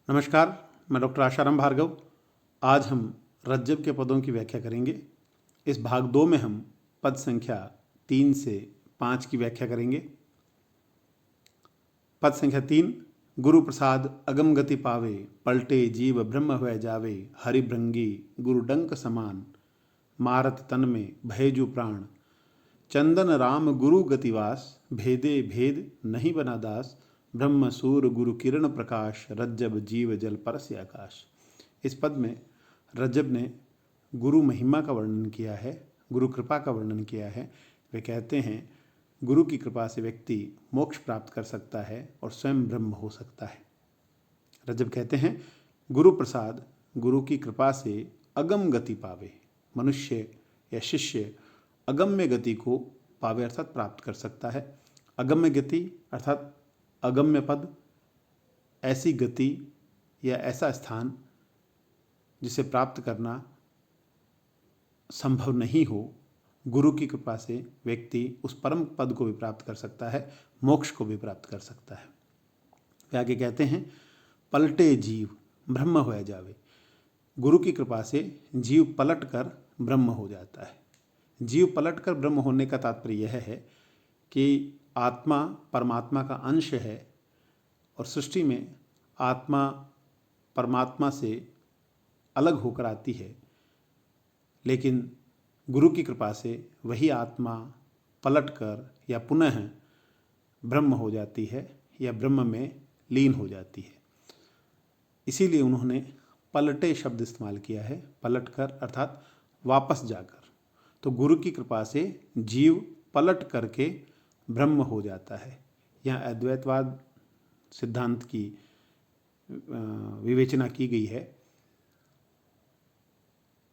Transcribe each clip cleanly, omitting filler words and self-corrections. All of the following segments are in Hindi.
नमस्कार, मैं डॉक्टर आशाराम भार्गव। आज हम रज्जब के पदों की व्याख्या करेंगे। इस भाग 2 में हम पद संख्या 3 से 5 की व्याख्या करेंगे। पद संख्या 3, गुरु प्रसाद अगम गति पावे, पलटे जीव ब्रह्म हुए जावे, हरिभृंगी गुरु डंक समान, मारत तन में भयजु प्राण, चंदन राम गुरु गतिवास, भेदे भेद नहीं बना दास, ब्रह्म सूर गुरु किरण प्रकाश, रज्जब जीव जल परस्य आकाश। इस पद में रज्जब ने गुरु महिमा का वर्णन किया है, गुरु कृपा का वर्णन किया है। वे कहते हैं गुरु की कृपा से व्यक्ति मोक्ष प्राप्त कर सकता है और स्वयं ब्रह्म हो सकता है। रज्जब कहते हैं गुरु प्रसाद, गुरु की कृपा से अगम गति पावे, मनुष्य या शिष्य अगम्य गति को पावे अर्थात प्राप्त कर सकता है। अगम्य गति अर्थात अगम्य पद, ऐसी गति या ऐसा स्थान जिसे प्राप्त करना संभव नहीं हो, गुरु की कृपा से व्यक्ति उस परम पद को भी प्राप्त कर सकता है, मोक्ष को भी प्राप्त कर सकता है। वे आगे कहते हैं पलटे जीव ब्रह्म हो जावे, गुरु की कृपा से जीव पलट कर ब्रह्म हो जाता है। जीव पलट कर ब्रह्म होने का तात्पर्य यह है कि आत्मा परमात्मा का अंश है और सृष्टि में आत्मा परमात्मा से अलग होकर आती है, लेकिन गुरु की कृपा से वही आत्मा पलटकर या पुनः ब्रह्म हो जाती है या ब्रह्म में लीन हो जाती है। इसीलिए उन्होंने पलटे शब्द इस्तेमाल किया है, पलटकर अर्थात वापस जाकर। तो गुरु की कृपा से जीव पलट करके ब्रह्म हो जाता है। यहाँ अद्वैतवाद सिद्धांत की विवेचना की गई है।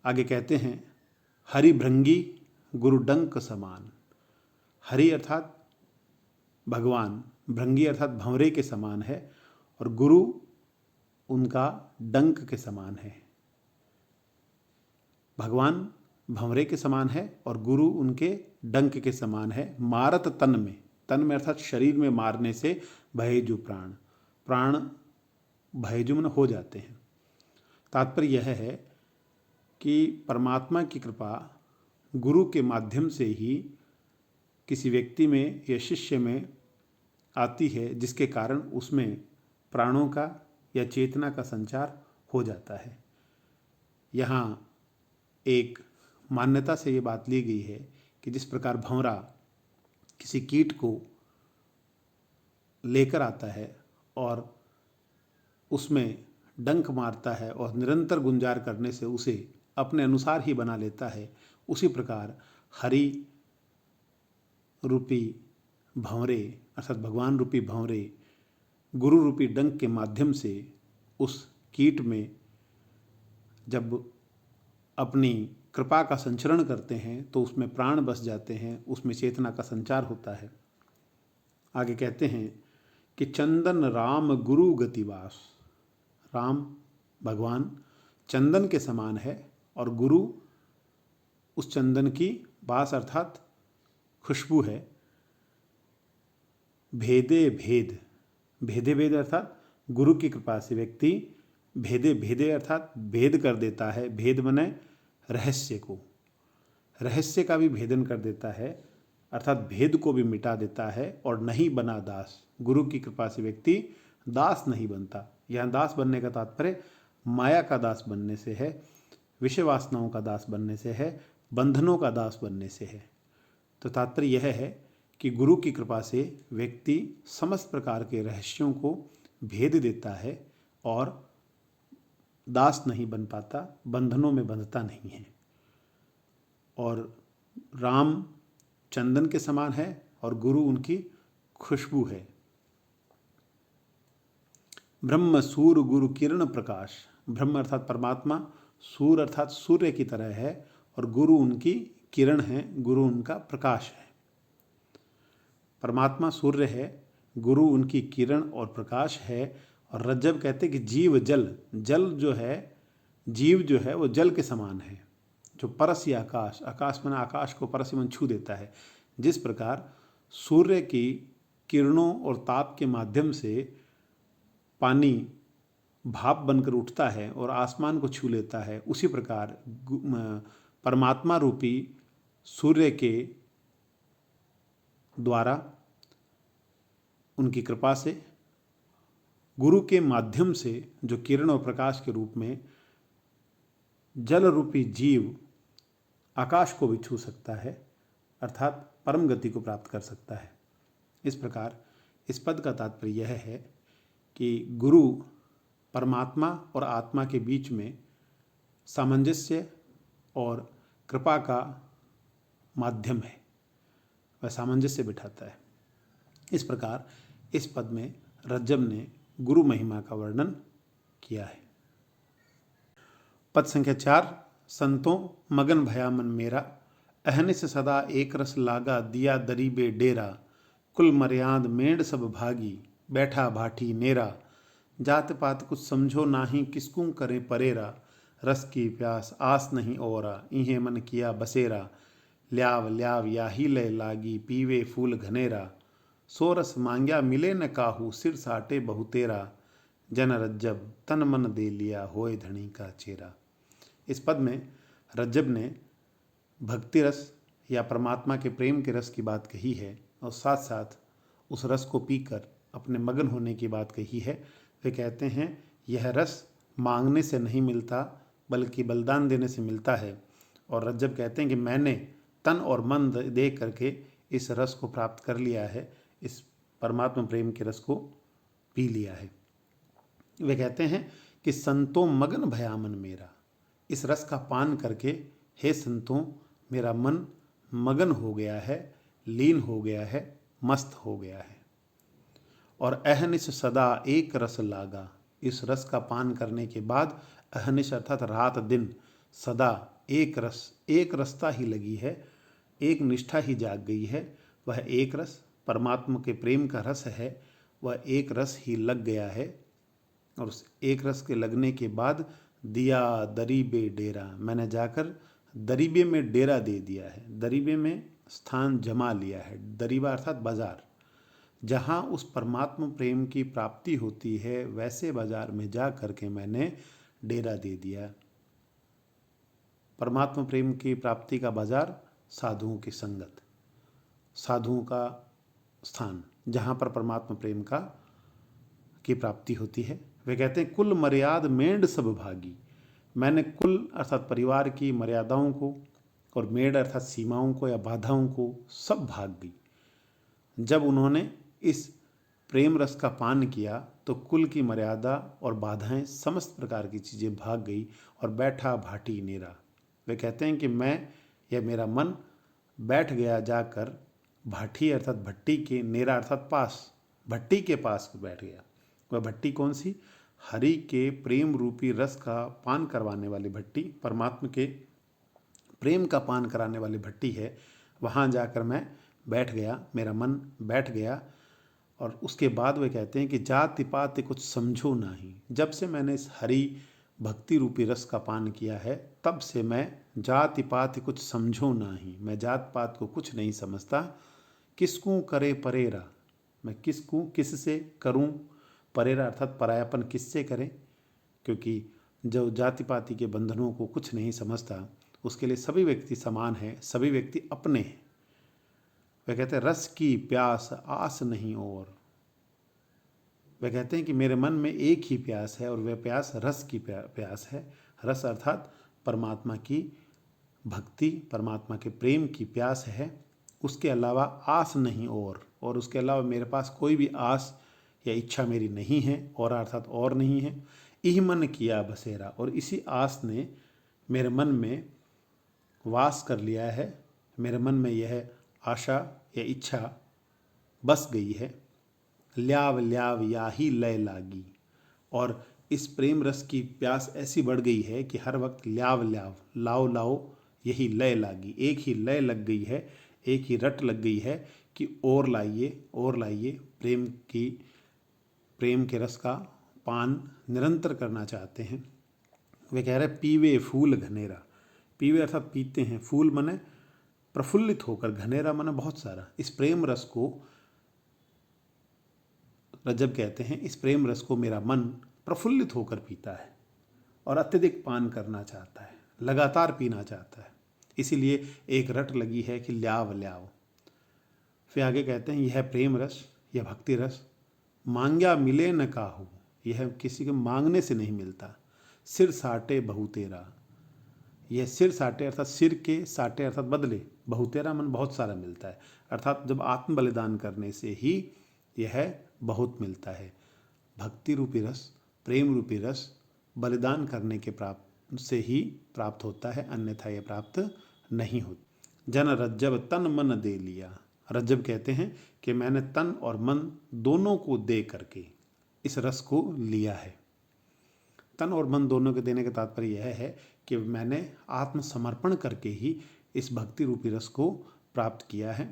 आगे कहते हैं हरिभृंगी गुरु डंक समान। हरि अर्थात भगवान, भृंगी अर्थात भंवरे के समान है और गुरु उनका डंक के समान है। भगवान भंवरे के समान है और गुरु उनके डंक के समान है। मारत तन में अर्थात शरीर में मारने से भयजु प्राण, प्राण भयजुमन हो जाते हैं। तात्पर्य यह है कि परमात्मा की कृपा गुरु के माध्यम से ही किसी व्यक्ति में या शिष्य में आती है, जिसके कारण उसमें प्राणों का या चेतना का संचार हो जाता है। यहाँ एक मान्यता से ये बात ली गई है कि जिस प्रकार भंवरा किसी कीट को लेकर आता है और उसमें डंक मारता है और निरंतर गुंजार करने से उसे अपने अनुसार ही बना लेता है, उसी प्रकार हरि रूपी भंवरे अर्थात भगवान रूपी भंवरे गुरु रूपी डंक के माध्यम से उस कीट में जब अपनी कृपा का संचरण करते हैं तो उसमें प्राण बस जाते हैं, उसमें चेतना का संचार होता है। आगे कहते हैं कि चंदन राम गुरु गतिवास। राम भगवान चंदन के समान है और गुरु उस चंदन की वास अर्थात खुशबू है। भेदे भेद, भेदे भेद अर्थात गुरु की कृपा से व्यक्ति भेदे भेदे अर्थात भेद कर देता है। भेद बने रहस्य को, रहस्य का भी भेदन कर देता है अर्थात भेद को भी मिटा देता है। और नहीं बना दास, गुरु की कृपा से व्यक्ति दास नहीं बनता। यहाँ दास बनने का तात्पर्य माया का दास बनने से है, विषय वासनाओं का दास बनने से है, बंधनों का दास बनने से है। तो तात्पर्य यह है कि गुरु की कृपा से व्यक्ति समस्त प्रकार के रहस्यों को भेद देता है और दास नहीं बन पाता, बंधनों में बंधता नहीं है। और राम चंदन के समान है और गुरु उनकी खुशबू है। ब्रह्म सूर गुरु किरण प्रकाश, ब्रह्म अर्थात परमात्मा, सूर अर्थात सूर्य की तरह है और गुरु उनकी किरण है, गुरु उनका प्रकाश है। परमात्मा सूर्य है, गुरु उनकी किरण और प्रकाश है। और रज्जब कहते हैं कि जीव जल, जल जो है, जीव जो है वो जल के समान है, जो परस्य आकाश, आकाश माना आकाश को परस्य मन छू देता है। जिस प्रकार सूर्य की किरणों और ताप के माध्यम से पानी भाप बनकर उठता है और आसमान को छू लेता है, उसी प्रकार परमात्मा रूपी सूर्य के द्वारा, उनकी कृपा से, गुरु के माध्यम से जो किरण और प्रकाश के रूप में जल रूपी जीव आकाश को भी छू सकता है, अर्थात परम गति को प्राप्त कर सकता है। इस प्रकार इस पद का तात्पर्य यह है कि गुरु परमात्मा और आत्मा के बीच में सामंजस्य और कृपा का माध्यम है, वह सामंजस्य बिठाता है। इस प्रकार इस पद में रज्जब ने गुरु महिमा का वर्णन किया है। पद संख्या 4, संतों मगन भया मन मेरा, अहनिस सदा एक रस लागा दिया दरीबे डेरा, कुल मर्याद मेंढ सब भागी बैठा भाठी नेरा, जात पात कुछ समझो नाही किसकू करे परेरा, रस की प्यास आस नहीं ओरा इन्हें मन किया बसेरा, ल्याव ल्याव याही लय लागी पीवे फूल घनेरा, सो रस मांग्या मिले न काहू सिर साटे बहुतेरा, जन रज्जब तन मन दे लिया होए धनी का चेरा। इस पद में रज्जब ने भक्ति रस या परमात्मा के प्रेम के रस की बात कही है और साथ साथ उस रस को पीकर अपने मगन होने की बात कही है। वे कहते हैं यह रस मांगने से नहीं मिलता बल्कि बलिदान देने से मिलता है, और रज्जब कहते हैं कि मैंने तन और मन दे करके इस रस को प्राप्त कर लिया है, इस परमात्मा प्रेम के रस को पी लिया है। वे कहते हैं कि संतों मगन भया मन मेरा, इस रस का पान करके हे संतों मेरा मन मगन हो गया है, लीन हो गया है, मस्त हो गया है। और अहनिश सदा एक रस लागा, इस रस का पान करने के बाद अहनिश अर्थात रात दिन, सदा एक रसता ही लगी है, एक निष्ठा ही जाग गई है। वह एक रस परमात्मा के प्रेम का रस है, वह एक रस ही लग गया है। और उस एक रस के लगने के बाद दिया दरीबे डेरा, मैंने जाकर दरीबे में डेरा दे दिया है, दरीबे में स्थान जमा लिया है। दरीबा अर्थात बाजार, जहाँ उस परमात्मा प्रेम की प्राप्ति होती है वैसे बाजार में जा करके मैंने डेरा दे दिया। परमात्मा प्रेम की प्राप्ति का बाजार साधुओं की संगत, साधुओं का स्थान, जहाँ पर परमात्मा प्रेम की प्राप्ति होती है। वे कहते हैं कुल मर्याद मेंढ सब भागी, मैंने कुल अर्थात परिवार की मर्यादाओं को और मेंढ अर्थात सीमाओं को या बाधाओं को सब भाग गई। जब उन्होंने इस प्रेम रस का पान किया तो कुल की मर्यादा और बाधाएं, समस्त प्रकार की चीज़ें भाग गई और बैठा भाटी नेरा। वे कहते हैं कि मैं या मेरा मन बैठ गया जाकर भाटी अर्थात भट्टी के, नेरा अर्थात पास, भट्टी के पास बैठ गया। वह भट्टी कौन सी? हरि के प्रेम रूपी रस का पान करवाने वाली भट्टी, परमात्मा के प्रेम का पान कराने वाली भट्टी है। वहाँ जाकर मैं बैठ गया, मेरा मन बैठ गया। और उसके बाद वे कहते हैं कि जाति पाति कुछ समझो नहीं, जब से मैंने इस हरि भक्ति रूपी रस का पान किया है तब से मैं जाति पाति कुछ समझो नहीं, मैं जात पात को कुछ नहीं समझता। किसकू करे परेरा, मैं किसकू किससे करूं, परेरा अर्थात परायापन किससे करें, क्योंकि जो जाति पाति के बंधनों को कुछ नहीं समझता उसके लिए सभी व्यक्ति समान हैं, सभी व्यक्ति अपने हैं। वे कहते हैं रस की प्यास आस नहीं और, वे कहते हैं कि मेरे मन में एक ही प्यास है और वह प्यास रस की प्यास है। रस अर्थात परमात्मा की भक्ति, परमात्मा के प्रेम की प्यास है, उसके अलावा आस नहीं और उसके अलावा मेरे पास कोई भी आस या इच्छा मेरी नहीं है, और अर्थात और नहीं है। इह मन किया बसेरा, और इसी आस ने मेरे मन में वास कर लिया है, मेरे मन में यह आशा या इच्छा बस गई है। ल्याव ल्याव याही लय लागी, और इस प्रेम रस की प्यास ऐसी बढ़ गई है कि हर वक्त ल्याव ल्याव, लाओ लाओ, यही लय लागी, एक ही लय लग गई है, एक ही रट लग गई है कि और लाइए, प्रेम के रस का पान निरंतर करना चाहते हैं। वे कह रहे पीवे फूल घनेरा, पीवे अर्थात पीते हैं, फूल मने प्रफुल्लित होकर, घनेरा मने बहुत सारा। इस प्रेम रस को रज्जब कहते हैं, इस प्रेम रस को मेरा मन प्रफुल्लित होकर पीता है और अत्यधिक पान करना चाहता है, लगातार पीना चाहता है। इसीलिए एक रट लगी है कि ल्याव ल्याव। फिर आगे कहते हैं यह प्रेम रस, यह भक्ति रस मांग्या मिले न काहू, यह किसी के मांगने से नहीं मिलता। सिर साटे बहुतेरा, यह सिर साटे अर्थात सिर के साटे अर्थात बदले, बहुतेरा मन बहुत सारा मिलता है, अर्थात जब आत्म बलिदान करने से ही यह बहुत मिलता है। भक्ति रूपी रस, प्रेम रूपी रस बलिदान करने के प्राप्त से ही प्राप्त होता है, अन्यथा यह प्राप्त नहीं होता। जन रज्जब तन मन दे लिया, रज्जब कहते हैं कि मैंने तन और मन दोनों को दे करके इस रस को लिया है। तन और मन दोनों के देने का तात्पर्य यह है कि मैंने आत्मसमर्पण करके ही इस भक्ति रूपी रस को प्राप्त किया है।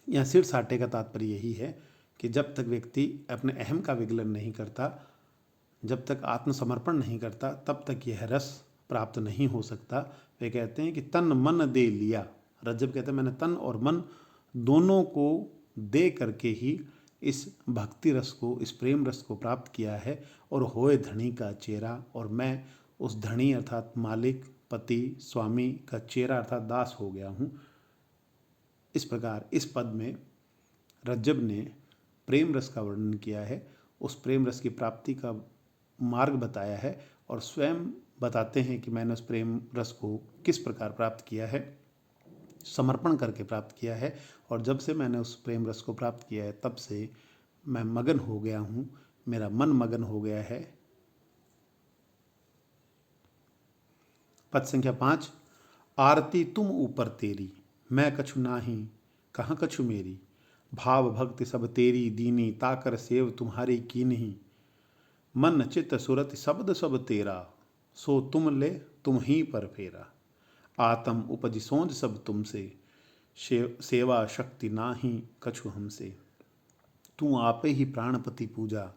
यहाँ सिर साटे का तात्पर्य यही है कि जब तक व्यक्ति अपने अहम का विगलन नहीं करता, जब तक आत्मसमर्पण नहीं करता, तब तक यह रस प्राप्त नहीं हो सकता। वे कहते हैं कि तन मन दे लिया, रज्जब कहते हैं मैंने तन और मन दोनों को दे करके ही इस भक्ति रस को, इस प्रेम रस को प्राप्त किया है। और होए धनी का चेहरा, और मैं उस धनी अर्थात मालिक, पति, स्वामी का चेहरा अर्थात दास हो गया हूँ। इस प्रकार इस पद में रज्जब ने प्रेम रस का वर्णन किया है, उस प्रेम रस की प्राप्ति का मार्ग बताया है और स्वयं बताते हैं कि मैंने उस प्रेम रस को किस प्रकार प्राप्त किया है, समर्पण करके प्राप्त किया है। और जब से मैंने उस प्रेम रस को प्राप्त किया है तब से मैं मगन हो गया हूँ, मेरा मन मगन हो गया है। पद संख्या 5, आरती तुम ऊपर तेरी, मैं कछु नाही कहाँ कछु मेरी, भाव भक्ति सब तेरी दीनी, ताकर सेव तुम्हारी की नहीं, मन चित्त सुरत शब्द सब तेरा, सो तुम ले तुम ही पर फेरा, आत्म उपज सोंझ सब तुमसे, सेवा शक्ति नाही कछु हमसे, तू आपे ही प्राणपति पूजा,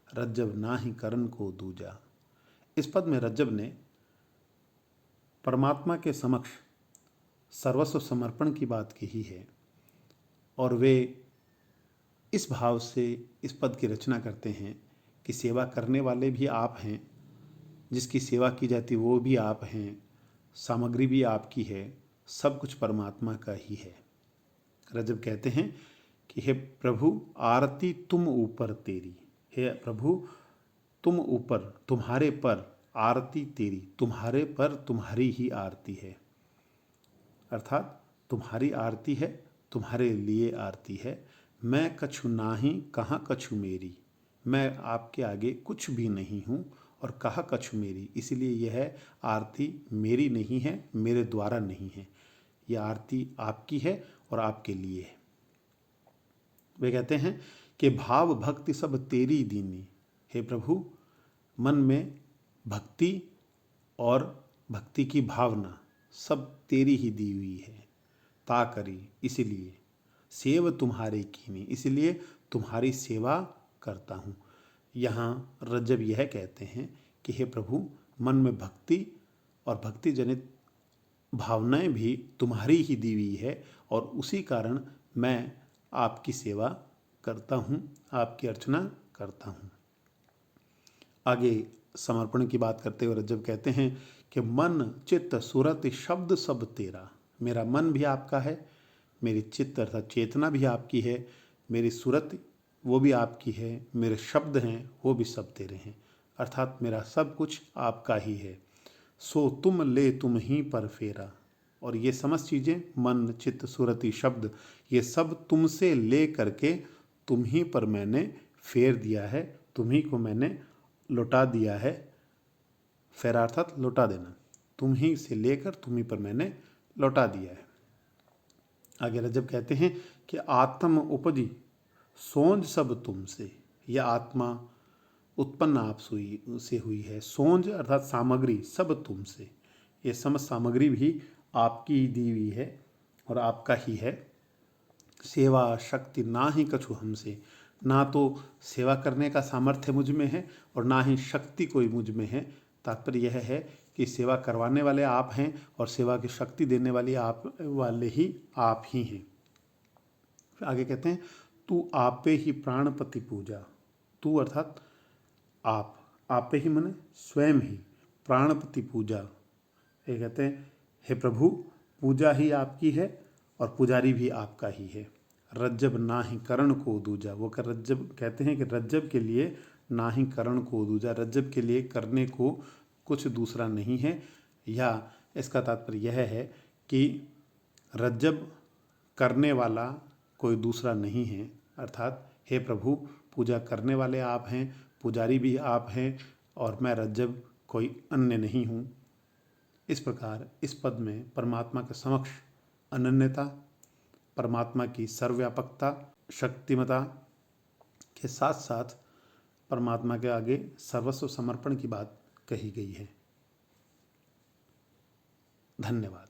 रज्जब नाही करन को दूजा। इस पद में रज्जब ने परमात्मा के समक्ष सर्वस्व समर्पण की बात कही है और वे इस भाव से इस पद की रचना करते हैं कि सेवा करने वाले भी आप हैं, जिसकी सेवा की जाती वो भी आप हैं, सामग्री भी आपकी है, सब कुछ परमात्मा का ही है। रज्जब कहते हैं कि हे प्रभु आरती तुम ऊपर तेरी, हे प्रभु तुम ऊपर, तुम्हारे पर, आरती तेरी, तुम्हारे पर तुम्हारी ही आरती है, अर्थात तुम्हारी आरती है, तुम्हारे लिए आरती है। मैं कछु नाही कहाँ कछु मेरी, मैं आपके आगे कुछ भी नहीं हूँ और कहाँ कछु मेरी, इसलिए यह आरती मेरी नहीं है, मेरे द्वारा नहीं है, यह आरती आपकी है और आपके लिए है। वे कहते हैं कि भाव भक्ति सब तेरी दीनी, हे प्रभु मन में भक्ति और भक्ति की भावना सब तेरी ही दी हुई है, ता करी इसलिए, सेव तुम्हारे कीनी, इसलिए तुम्हारी सेवा करता हूँ। यहाँ रज्जब यह कहते हैं कि हे प्रभु मन में भक्ति और भक्ति जनित भावनाएं भी तुम्हारी ही दी हुई है और उसी कारण मैं आपकी सेवा करता हूँ, आपकी अर्चना करता हूँ। आगे समर्पण की बात करते हुए रज्जब कहते हैं कि मन चित्त सुरत शब्द सब तेरा, मेरा मन भी आपका है, मेरी चित्त अर्थात चेतना भी आपकी है, मेरी सूरत वो भी आपकी है, मेरे शब्द हैं वो भी सब तेरे हैं, अर्थात मेरा सब कुछ आपका ही है। सो तुम ले तुम ही पर फेरा, और ये समस्त चीज़ें मन चित्त सूरति शब्द ये सब तुमसे ले करके तुम ही पर मैंने फेर दिया है, तुम ही को मैंने लौटा दिया है। फेरा अर्थात लौटा देना, तुम ही से लेकर तुम ही पर मैंने लौटा दिया है। आगे रज्जब कहते हैं कि आत्म उपजी सोंझ सब तुमसे, यह आत्मा उत्पन्न आप से हुई है, सोंझ अर्थात सामग्री सब तुमसे, ये समस्त सामग्री भी आपकी ही दी हुई है और आपका ही है। सेवा शक्ति ना ही कछु हमसे, ना तो सेवा करने का सामर्थ्य मुझ में है और ना ही शक्ति कोई मुझ में है। तात्पर्य यह है कि सेवा करवाने वाले आप हैं और सेवा की शक्ति देने वाली आप ही हैं। फिर आगे कहते हैं तू आपे ही प्राणपति पूजा, तू अर्थात आप, आप ही मन स्वयं ही प्राणपति पूजा। ये कहते हैं हे प्रभु, पूजा ही आपकी है और पुजारी भी आपका ही है। रज्जब ना ही करण को दूजा, वो कर रज्जब कहते हैं कि रज्जब के लिए ना ही करण को दूजा, रज्जब के लिए करने को कुछ दूसरा नहीं है। या इसका तात्पर्य यह है कि रज्जब करने वाला कोई दूसरा नहीं है, अर्थात हे प्रभु, पूजा करने वाले आप हैं, पुजारी भी आप हैं, और मैं रज्जब कोई अन्य नहीं हूँ। इस प्रकार इस पद में परमात्मा के समक्ष अनन्यता, परमात्मा की सर्वव्यापकता, शक्तिमता के साथ साथ परमात्मा के आगे सर्वस्व समर्पण की बात कही गई है। धन्यवाद।